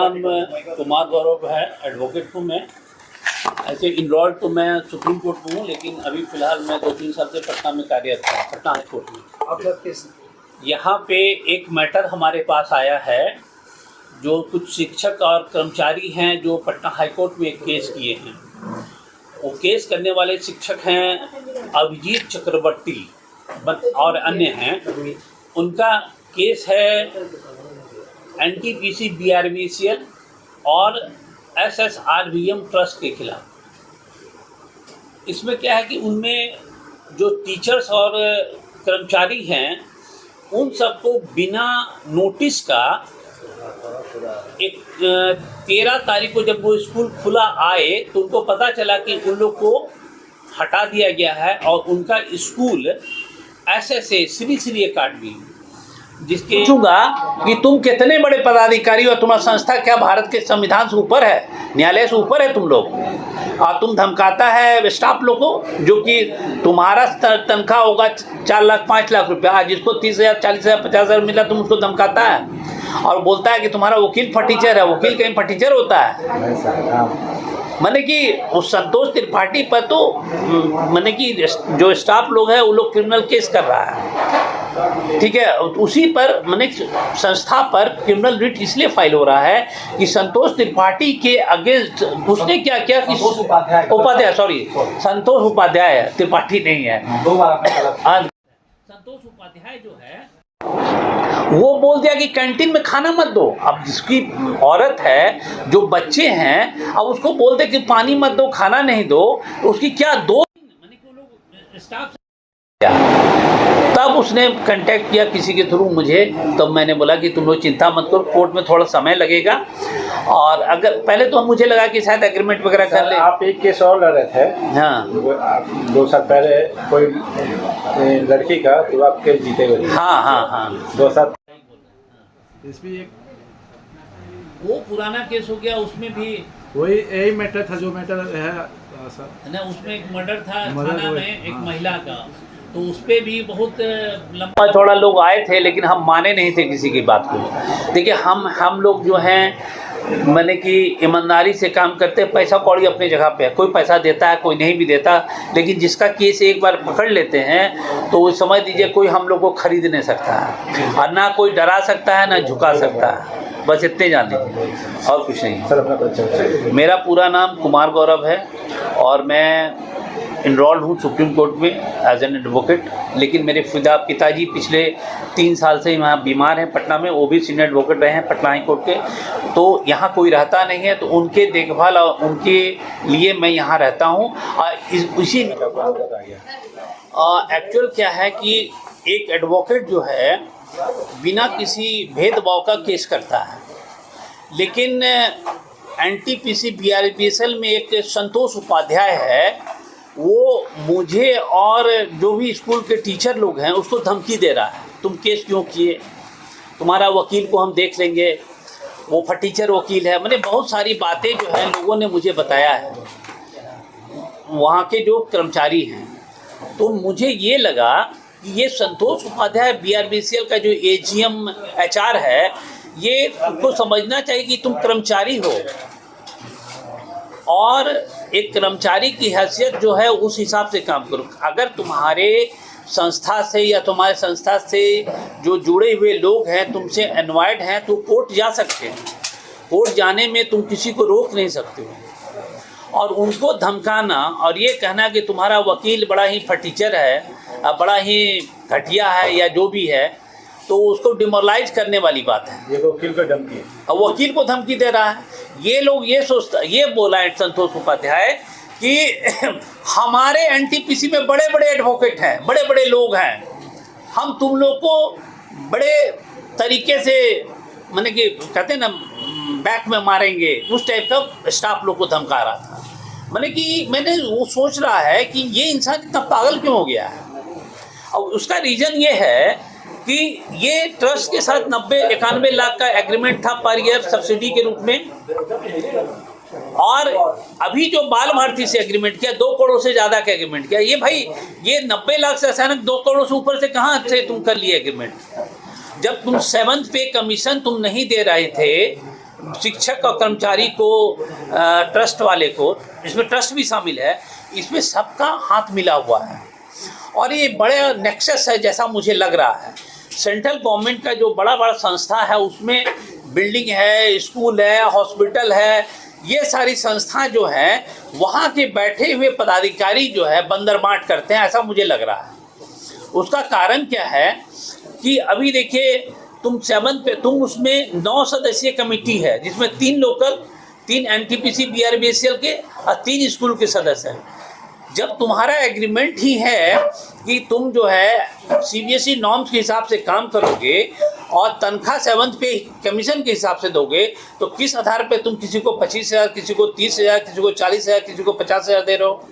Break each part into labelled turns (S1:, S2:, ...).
S1: नाम कुमार गौरव है, एडवोकेट हूँ मैं। ऐसे इनरोल्ड तो मैं सुप्रीम कोर्ट में हूँ, लेकिन अभी फ़िलहाल मैं 2-3 साल से पटना में कार्यरत हूँ, पटना हाई कोर्ट में।
S2: आप सर किस
S1: यहाँ पे एक मैटर हमारे पास आया है, जो कुछ शिक्षक और कर्मचारी हैं जो पटना हाई कोर्ट में एक केस किए हैं। वो केस करने वाले शिक्षक हैं अभिजीत चक्रवर्ती और अन्य हैं। उनका केस है NTPC BRBCL और SSRVM ट्रस्ट के खिलाफ। इसमें क्या है कि उनमें जो टीचर्स और कर्मचारी हैं उन सबको बिना नोटिस का एक 13 तारीख को जब वो स्कूल खुला आए तो उनको पता चला कि उन लोग को हटा दिया गया है और उनका स्कूल SSA श्री अकादमी, जिसके पूछूंगा कि तुम कितने बड़े पदाधिकारी हो, तुम्हारा संस्था क्या भारत के संविधान से ऊपर है, न्यायालय से ऊपर है तुम लोग, और तुम धमकाता है स्टाफ लोग को, जो कि तुम्हारा तनख्वाह होगा 4 लाख 5 लाख रुपया, आज जिसको 30,000 40,000 50,000 मिला तुम उसको धमकाता है और बोलता है कि तुम्हारा वकील फटीचर है। वकील कहीं फटीचर होता है? माने कि उस संतोष त्रिपाठी पर तो माने कि जो स्टाफ लोग हैं वो लोग क्रिमिनल केस कर रहा है, ठीक है। उसी पर माने संस्था पर क्रिमिनल रिट इसलिए फाइल हो रहा है कि संतोष त्रिपाठी के अगेंस्ट उसने क्या किया कि उपाध्याय संतोष उपाध्याय त्रिपाठी नहीं है, संतोष उपाध्याय जो है वो बोल दिया कि कैंटीन में खाना मत दो। अब जिसकी औरत है, जो बच्चे हैं, अब उसको बोल दे कि पानी मत दो, खाना नहीं दो, तो उसकी क्या दो स्टाफ। तब उसने कांटेक्ट किया किसी के थ्रू मुझे, तब मैंने बोला कि तुम लोग चिंता मत करो, कोर्ट में थोड़ा समय लगेगा। और अगर पहले तो मुझे लगा कि शायद एग्रीमेंट वगैरह कर ले।
S2: आप एक केस और लड़ रहे थे,
S1: हाँ
S2: 2 साल पहले कोई लड़की का, तो आप केस जीते हुए।
S1: हाँ
S2: 2 साल इसमें एक
S1: वो पुराना केस हो गया, उसमें भी
S2: वही यही मैटर था जो मैटर है सर
S1: ना, उसमें एक मर्डर था थाना में एक महिला का, तो उस पर भी बहुत लंबा चौड़ा लोग आए थे, लेकिन हम माने नहीं थे किसी की बात को। देखिए हम लोग जो हैं माने कि ईमानदारी से काम करते हैं, पैसा कौड़ी अपनी जगह पे है, कोई पैसा देता है कोई नहीं भी देता, लेकिन जिसका केस एक बार पकड़ लेते हैं तो वो समझ लीजिए कोई हम लोग को खरीद नहीं सकता है, और ना कोई डरा सकता है ना झुका सकता है, बस इतने जान लीजिए और कुछ नहीं।
S2: सर अपना परिचय।
S1: मेरा पूरा नाम कुमार गौरव है और मैं इनरोल्ड हूँ सुप्रीम कोर्ट में एज एन एडवोकेट, लेकिन मेरे पिताजी पिछले 3 साल से यहाँ बीमार हैं पटना में, वो भी सीनियर एडवोकेट रहे हैं पटना हाई कोर्ट के, तो यहाँ कोई रहता नहीं है, तो उनके देखभाल और उनके लिए मैं यहाँ रहता हूँ। और इसी एक्चुअल क्या है कि एक एडवोकेट जो है बिना किसी भेदभाव का केस करता है, लेकिन NTPC BRBCL में एक संतोष उपाध्याय है, वो मुझे और जो भी स्कूल के टीचर लोग हैं उसको धमकी दे रहा है, तुम केस क्यों किए, तुम्हारा वकील को हम देख लेंगे, वो फटीचर वकील है। मैंने बहुत सारी बातें जो है लोगों ने मुझे बताया है, वहाँ के जो कर्मचारी हैं। तो मुझे ये लगा कि ये संतोष उपाध्याय BRBCL का जो AGM HR है, ये को समझना चाहिए कि तुम कर्मचारी हो और एक कर्मचारी की हैसियत जो है उस हिसाब से काम करो। अगर तुम्हारे संस्था से या तुम्हारे संस्था से जो जुड़े हुए लोग हैं तुमसे एनवायड हैं तो कोर्ट जा सकते हैं, कोर्ट जाने में तुम किसी को रोक नहीं सकते हो। और उनको धमकाना और ये कहना कि तुम्हारा वकील बड़ा ही फटीचर है, बड़ा ही घटिया है या जो भी है, तो उसको डिमोरलाइज करने वाली बात है।
S2: ये वकील को धमकी है,
S1: और वकील को धमकी दे रहा है। ये लोग ये बोला है संतोष उपाध्याय कि हमारे NTPC में बड़े बड़े एडवोकेट हैं, बड़े बड़े लोग हैं, हम तुम लोग को बड़े तरीके से माने कि कहते हैं ना बैक में मारेंगे, उस टाइप का स्टाफ लोग को धमका रहा था। माने कि मैंने वो सोच रहा है कि ये इंसान इतना पागल क्यों हो गया है। और उसका रीज़न ये है कि ये ट्रस्ट के साथ 90-91 लाख का एग्रीमेंट था पर ईयर सब्सिडी के रूप में, और अभी जो बाल भारती से एग्रीमेंट किया 2 करोड़ से ज़्यादा का एग्रीमेंट किया। ये भाई ये 90 लाख से अचानक 2 करोड़ से ऊपर से कहाँ से तुम कर लिए एग्रीमेंट? जब तुम 7th पे कमीशन तुम नहीं दे रहे थे शिक्षक और कर्मचारी को, ट्रस्ट वाले को, इसमें ट्रस्ट भी शामिल है, इसमें सबका हाथ मिला हुआ है और ये बड़ा नेक्सस है जैसा मुझे लग रहा है। सेंट्रल गवर्नमेंट का जो बड़ा बड़ा संस्था है उसमें बिल्डिंग है, स्कूल है, हॉस्पिटल है, ये सारी संस्थाएं जो हैं वहाँ के बैठे हुए पदाधिकारी जो है बंदरबाट करते हैं, ऐसा मुझे लग रहा है। उसका कारण क्या है कि अभी देखिए तुम 7 पे तुम उसमें 9 सदस्यीय कमेटी है जिसमें 3 लोकल, 3 एनटीपीसी बीआरबीएसएल के और 3 स्कूल के सदस्य हैं। जब तुम्हारा एग्रीमेंट ही है कि तुम जो है सीबीएसई नॉर्म्स के हिसाब से काम करोगे और तनख्वाह 7th पे कमीशन के हिसाब से दोगे, तो किस आधार पे तुम किसी को 25,000, किसी को 30,000, किसी को 40,000, किसी को 50,000 दे रहे हो?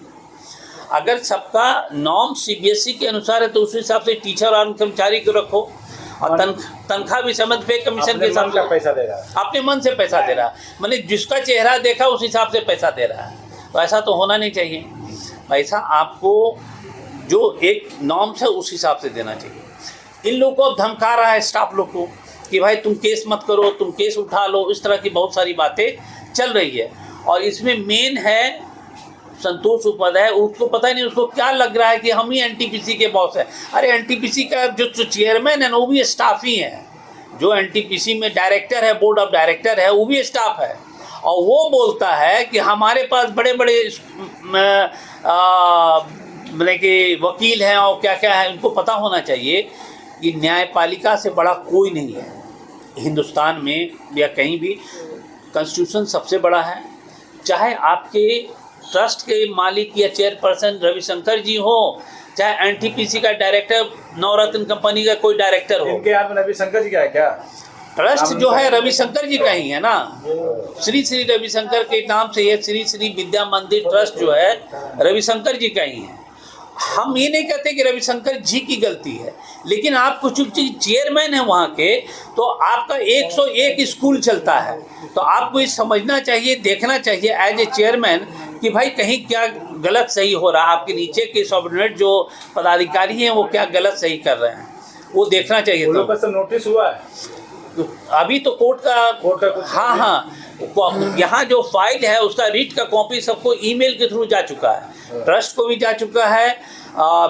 S1: अगर सबका नॉर्म सीबीएसई के अनुसार है तो उस हिसाब से टीचर और कर्मचारी को रखो और तनख्वाह भी 7th पे कमीशन के हिसाब से
S2: पैसा दे रहा है,
S1: अपने मन से पैसा दे रहा है, मतलब जिसका चेहरा देखा उस हिसाब से पैसा दे रहा है। तो ऐसा तो होना नहीं चाहिए। पैसा आपको जो एक नॉर्म्स है उस हिसाब से देना चाहिए। इन लोगों को अब धमका रहा है स्टाफ लोग को कि भाई तुम केस मत करो, तुम केस उठा लो, इस तरह की बहुत सारी बातें चल रही है। और इसमें मेन है संतोष उपाध्याय, उसको पता नहीं उसको क्या लग रहा है कि हम ही एनटीपीसी के बॉस हैं। अरे एनटीपीसी का जो चेयरमैन है ना वो भी स्टाफ ही है, जो एनटीपीसी में डायरेक्टर है, बोर्ड ऑफ डायरेक्टर है, वो भी स्टाफ है। और वो बोलता है कि हमारे पास बड़े बड़े मतलब कि वकील हैं और क्या क्या है। उनको पता होना चाहिए कि न्यायपालिका से बड़ा कोई नहीं है हिंदुस्तान में या कहीं भी। कॉन्स्टिट्यूशन सबसे बड़ा है। चाहे आपके ट्रस्ट के मालिक या चेयरपर्सन रविशंकर जी हो, चाहे एनटीपीसी का डायरेक्टर, नवरत्न कंपनी का कोई डायरेक्टर हो।
S2: इनके हाथ में रविशंकर जी का है क्या?
S1: ट्रस्ट जो है रविशंकर जी का ही है ना, श्री श्री रविशंकर के नाम से ये श्री श्री विद्या मंदिर ट्रस्ट जो है रविशंकर जी का ही है। हम ये नहीं कहते कि रविशंकर जी की गलती है, लेकिन आप कुछ चेयरमैन है वहाँ के, तो आपका 101 स्कूल चलता है, तो आपको ये समझना चाहिए, देखना चाहिए एज ए चेयरमैन कि भाई कहीं क्या गलत सही हो रहा है, आपके नीचे के सबऑर्डिनेट जो पदाधिकारी हैं वो क्या गलत सही कर रहे हैं, वो देखना चाहिए।
S2: तो नोटिस हुआ है
S1: अभी तो कोर्ट का हाँ, यहाँ जो फाइल है उसका रीट का कॉपी सबको ईमेल के थ्रू जा चुका है, ट्रस्ट को भी जा चुका है,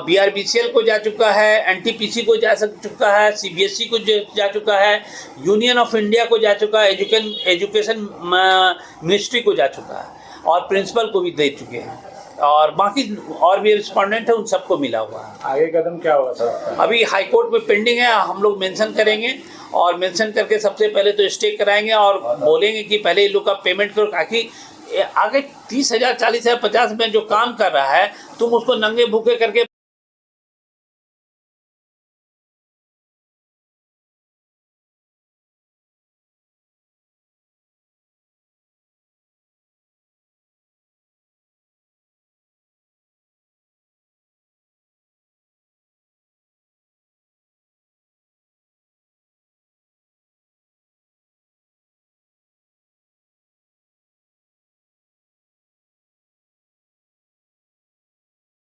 S1: बीआरबीसीएल को जा चुका है, एनटीपीसी को जा चुका है, सीबीएसई को जा चुका है, यूनियन ऑफ इंडिया को जा चुका है, एजुकेशन मिनिस्ट्री को जा चुका है और प्रिंसिपल को भी दे चुके हैं, और बाकी और भी रिस्पॉन्डेंट है उन सबको मिला हुआ है।
S2: आगे कदम क्या होगा सर?
S1: अभी हाई कोर्ट में पेंडिंग है, हम लोग मेंशन करेंगे और मेंशन करके सबसे पहले तो स्टे कराएंगे और बोलेंगे कि पहले इन लोग का पेमेंट करो, ताकि आगे 30,000, 40,000, 50,000 में जो काम कर रहा है तुम उसको नंगे भूखे करके